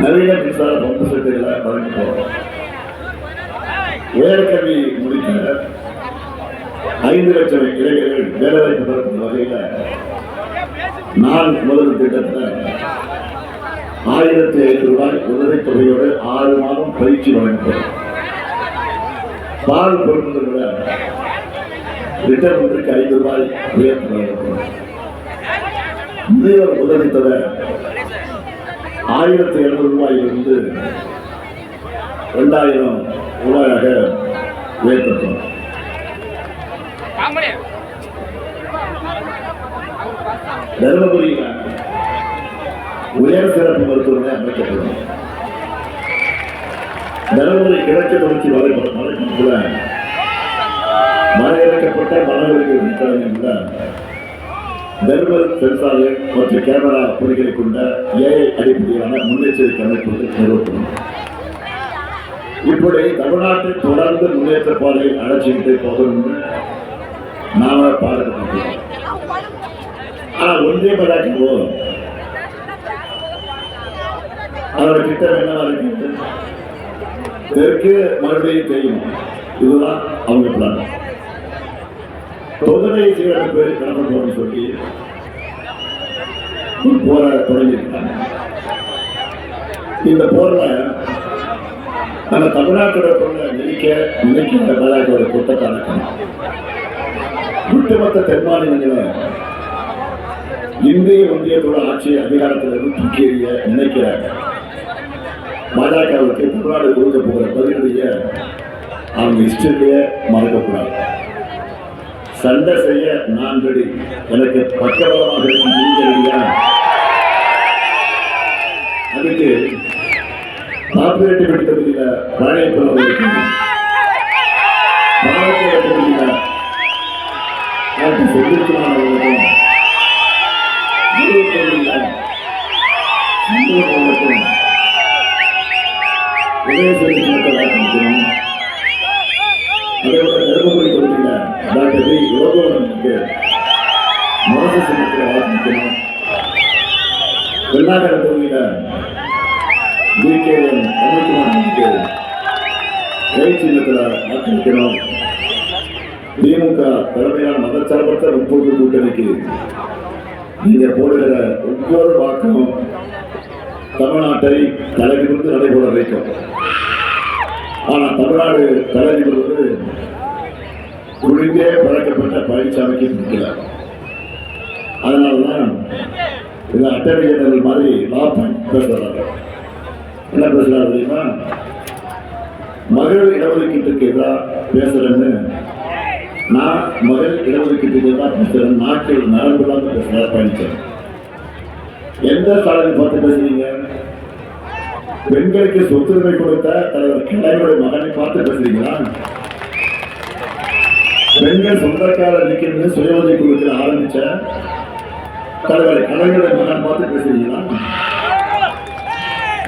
நவீன மின்சார பம்பு செட்டுகளை வழங்க போறோம். உயர்கல்வி முடித்த 5 லட்சம் இளைஞர்கள் வேலைவாய்ப்பு பெறும் வகையில் நான் முதல் திட்டத்தில் 1500 ரூபாய் உதவித்தொகையோடு 6 மாதம் பயிற்சி வழங்கப்படும். பால் பொருட்களை லிட்டர் ஒன்றுக்கு 5 ரூபாய் உயர்த்தி வழங்கப்படும். முதியோர் உதவித்தொகை 1700 ரூபாயிலிருந்து 2000 ரூபாயாக உயர்த்தப்படும். தருமபுரியில் உயர் சிறப்பு மருத்துவமனை அமைக்கப்படும். தருமபுரி கிழக்கு தொடர்ச்சி வலைப்படத்தில் வரையறுக்கப்பட்ட மாணவர்களுக்கு தர்மல் சென்சார்கள் மற்றும் கேமரா பொறிகளை கொண்ட ஏஐ அடிப்படையிலான முன்னெச்சரிக்கை அமைப்புகள் நிறுவப்படும். இப்படி தமிழ்நாட்டை தொடர்ந்து முன்னேற்ற பாதையில் அழைச்சிக்கிட்டு போகணும் நாம பாடுபட்டோம். ஆனால் ஒன்றிய பதாக்கோ அதோட திட்டம் என்னவா இருக்கு? தெற்கு மறுபடியும் தெரியும். இதுதான் அவங்க பிளான். தொகுதி சீரமைப்பு கடமை போன்னு சொல்லி போர தொடங்கியிருக்காங்க. இந்த போர்ல நம்ம தமிழ்நாட்டோட பொருளை நினைக்கிற பாஜகவோட கூட்டத்தை நடக்கணும். ஒட்டுமொத்த தென் மாநிலங்களை இந்திய ஒன்றியத்தோட ஆட்சி அதிகாரத்திலிருந்து தூக்கி எறிய நினைக்கிற பாஜகவுக்கு தமிழ்நாடு கொடுக்க போகிற பதிலடியை அவங்க இஷ்டத்தையே மறக்கக்கூடாது. சண்டை செய்ய நான் ரெடி, எனக்கு பக்கபலமாக இருக்கும். அதுக்கு பாப்புலேட்டிவ் தொகுதியில ராணியப்பள்ளவர்களுக்கும் தொகுதியில செந்தில்குமாரவர்களுக்கும் உதயசேரி சின்னத்தை வாக்களிக்கணும். அதேபோல தருமபுரி தொகுதியில டாக்டர் வி யோகவனுக்கு முரசு சின்னத்தில் வாக்களிக்கணும். வெள்ளாகர தொகுதியில DKN அமித்குமாருக்கு கை சின்னத்தில் வாக்களிக்கணும். திமுக தலைமையான மதச்சார்பற்ற 30 கூட்டணிக்கு நீங்க போடுகிற ஒவ்வொரு வாக்கும் தமிழ்நாட்டை தலைநிமிர்ந்து நடைபெற வைக்கும். ஆனா தமிழ்நாடு தலைநிமிர்ந்து குடிந்தே பழக்கப்பட்ட பழனிசாமிக்கு பிடிக்கல. அதனாலதான் இந்த அட்டர்னி ஜெனரல் மாதிரி லா பாயிண்ட் பேசுறாங்க. என்ன பேசுறாரு தெரியுமா? மகள் இடஒதுக்கீட்டுக்கு எதிராக பேசுறேன்னு, நான் மகள் இடஒதுக்கீட்டுக்கு எதிராக பேசுறேன், நாட்டில் நரம்பு இல்லாம பேசுறாரு பழனிசாமி. எந்த சாலையை பார்த்து பேசுறீங்க? பெண்களுக்கு சொத்துரிமை கொடுத்த தலைவர் கலைஞருடைய மகனை பார்த்து பேசுறீங்களா? பெண்கள் சொந்தக்காரர் நிற்கிறது சுய உதவி குழுக்கள் ஆரம்பிச்ச தலைவர் கலைஞருடைய மகன் பார்த்து பேசுறீங்களா?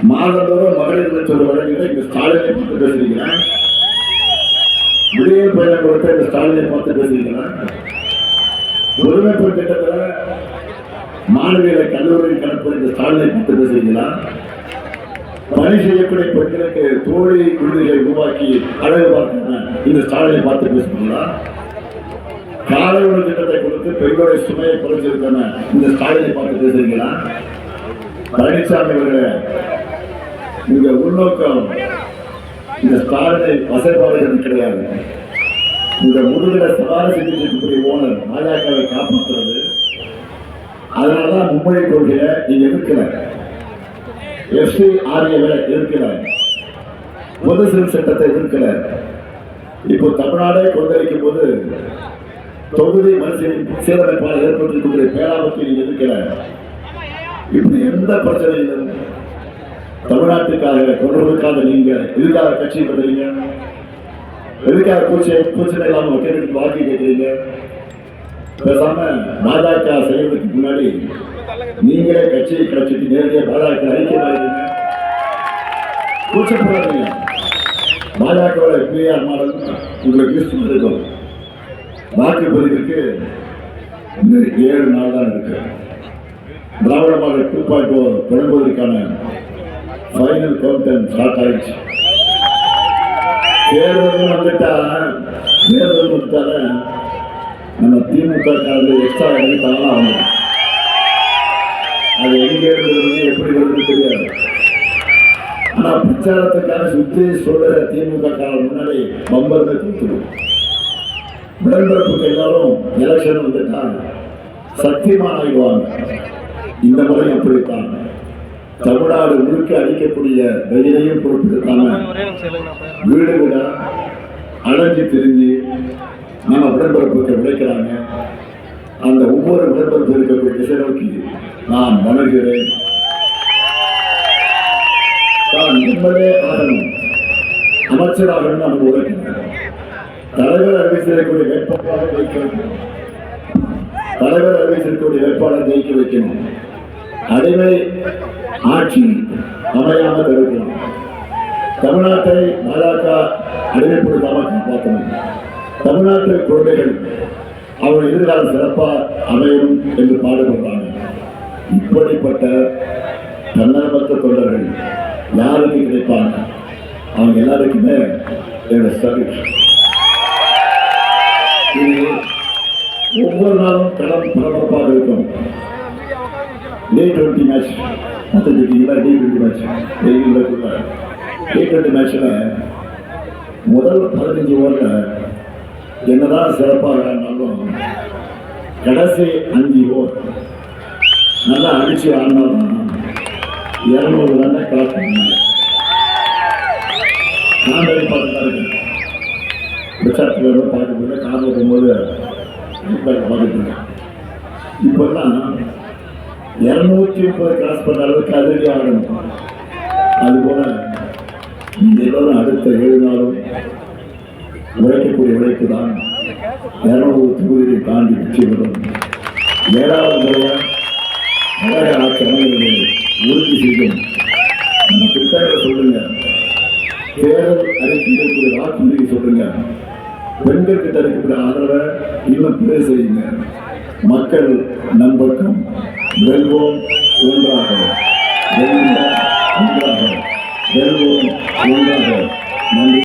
மாதந்தோறும் மகளிர் சொல்ல வழங்குகிற இந்த ஸ்டாலினை பார்த்து பேசுறீங்களா? விடியல் பயணம் கொடுத்த இந்த ஸ்டாலினை பார்த்து பேசுறீங்களா? ஒருமைப்பு திட்டத்தில் மாணவிகளை கல்லூரியில் கலப்பது இந்த ஸ்டாலினை பார்த்து பேசுறீங்களா? பணி செய்யக்கூடிய பெண்களுக்கு தோழி விடுதிகளை உருவாக்கி அழகு பார்க்க இந்த ஸ்டாலினை பார்த்து பேசுறீங்களா? காலை உணவு திட்டத்தை கொடுத்து பெண்களுடைய சுமையை குறைச்சிருக்கான இந்த ஸ்டாலினை பார்த்து பேசுறீங்களா? பழனிசாமி அவர்களே, இந்த உள்நோக்கம் இந்த ஸ்டாலினை வசைப்பாடுகள் கிடையாது. இந்த முதுகில சவாரி செஞ்சிருக்கக்கூடிய ஓனர் பாஜகவை காப்பாற்றுறது. அதனாலதான் மும்மொழி கொள்கையை நீங்க எதிர்க்கல, FCRA எதிர்க்கல, பொது சிவில் சட்டத்தை எதிர்க்கல. இப்போ தமிழ்நாடே கொந்தளிக்கும் போது தொகுதி சீரமைப்பால் ஏற்பட்டிருக்கக்கூடிய பேராபத்தை நீங்க எதிர்க்கல. இப்படி எந்த பிரச்சனையும் தமிழ்நாட்டுக்காக கொண்டதற்காக நீங்க எதுக்காக கட்சி பண்றீங்க? எதுக்காக கூச்சனை இல்லாம கேட்டு வாக்கு கேட்கிறீங்க? பேசாம பாஜக செய்வதற்கு முன்னாடி நீங்களே கட்சியை கிடைச்சிட்டு நேரடியாக பாஜக ஐக்கியமாயிருங்க. கூச்சப்படாதீங்க. பாஜகவோட பிஆர் மாடல் உங்களுக்கு யூஸ் இருக்கும். வாக்குப்பதிவுக்கு 7 நாள் தான் இருக்கு. திராவிட மாடல் 2.0 தொடங்குவதற்கான ஃபைனல் கவுண்ட் ஸ்டார்ட் ஆயிடுச்சு. தேர்தல் வந்துட்டால நம்ம திமுக காரர்கள் எக்ஸ்ட்ரா எடுத்தாலும் அவங்க அது எங்க இருந்து எப்படி வருது தெரியாது. ஆனா பிரச்சாரத்துக்காக சுத்தி சொல்ற திமுக காரர் முன்னாடி பம்பர் கொடுத்துடும். உடன்பிறப்புக்கு எல்லாரும் எலெக்ஷன் வந்துட்டா சக்திமான் ஆகிடுவாங்க. இந்த முறை அப்படித்தான் தமிழ்நாடு முழுக்க அடிக்கக்கூடிய வெயிலையும் பொறுப்பிருக்காம வீடு வீடா அலைஞ்சு திரிஞ்சு நம்ம உடன்பிறப்புக்கு உழைக்கிறாங்க. அந்த ஒவ்வொரு உடன்பிறப்பு இருக்கக்கூடிய திசை நோக்கி நான் வணங்குகிறேன். தான் நிம்மதியே ஆகணும், அமைச்சராகணும் நம்ம உழைக்கிறாங்க. தலைவர் அறிவிச்சிருக்கக்கூடிய வேட்பாளரை ஜெயிக்க வைக்கணும். தலைவர் அறிவிச்சிருக்கக்கூடிய வேட்பாளரை ஜெயிக்க வைக்கணும். அடிமை ஆட்சி அமையாம தடுக்கணும். தமிழ்நாட்டை பாஜக அடிமைப்படுத்தாம காப்பாற்றணும். தமிழ்நாட்டு குழந்தைகள் அவர்கள் எதிர்கால சிறப்பா அமையும் என்று பாடுபடுறாங்க. இப்படிப்பட்ட தன்னலமற்ற தொண்டர்கள் யாருக்கு கிடைப்பாங்க? அவங்க எல்லாருக்குமே என்னோட சர்வீஸ். இது ஒவ்வொரு நாளும் களம் பரபரப்பாக இருக்கும். T20 match T20 match T20 மேட்ச்ல முதல் 15 ஓவர்ல என்னதான் சிறப்பாக ஆடினாலும் கடைசி 5 ஓவர் நல்லா அடிச்சு ஆடினாலும் 200 ரன்னை கிராஸ் பண்ணாங்க. நான் பார்த்துதான் இருக்கேன். பிரச்சாரத்தில் பார்க்கும்போது காரில் போகும்போது பார்த்துட்டு இருக்கேன். இப்பெல்லாம் 230 கிராஸ் பண்ண அளவுக்கு அதிர்ச்சி ஆகணும். அதுபோல எல்லோரும் அடுத்த 7 நாளும் உழைக்கக்கூடிய உழைப்பு தான் 200 தொகுதியை தாண்டி வெற்றி பெறும். 7வது முறையாக கழக ஆட்சி அமைகளை உறுதி செய்யும். நம்ம திட்டங்களை சொல்லுங்க, தேர்தல் அறிக்கைகளுக்கு வாக்குறுதி சொல்லுங்க, பெண்கள் கிட்ட இருக்கக்கூடிய ஆதரவை இன்னும் பேர் செய்யுங்க. மக்கள் நம்பக்கம் வெல்வோம் ஒன்றாக, வெல்வோம் ஒன்றாக, வெல்வோம் ஒன்றாக. நன்றி.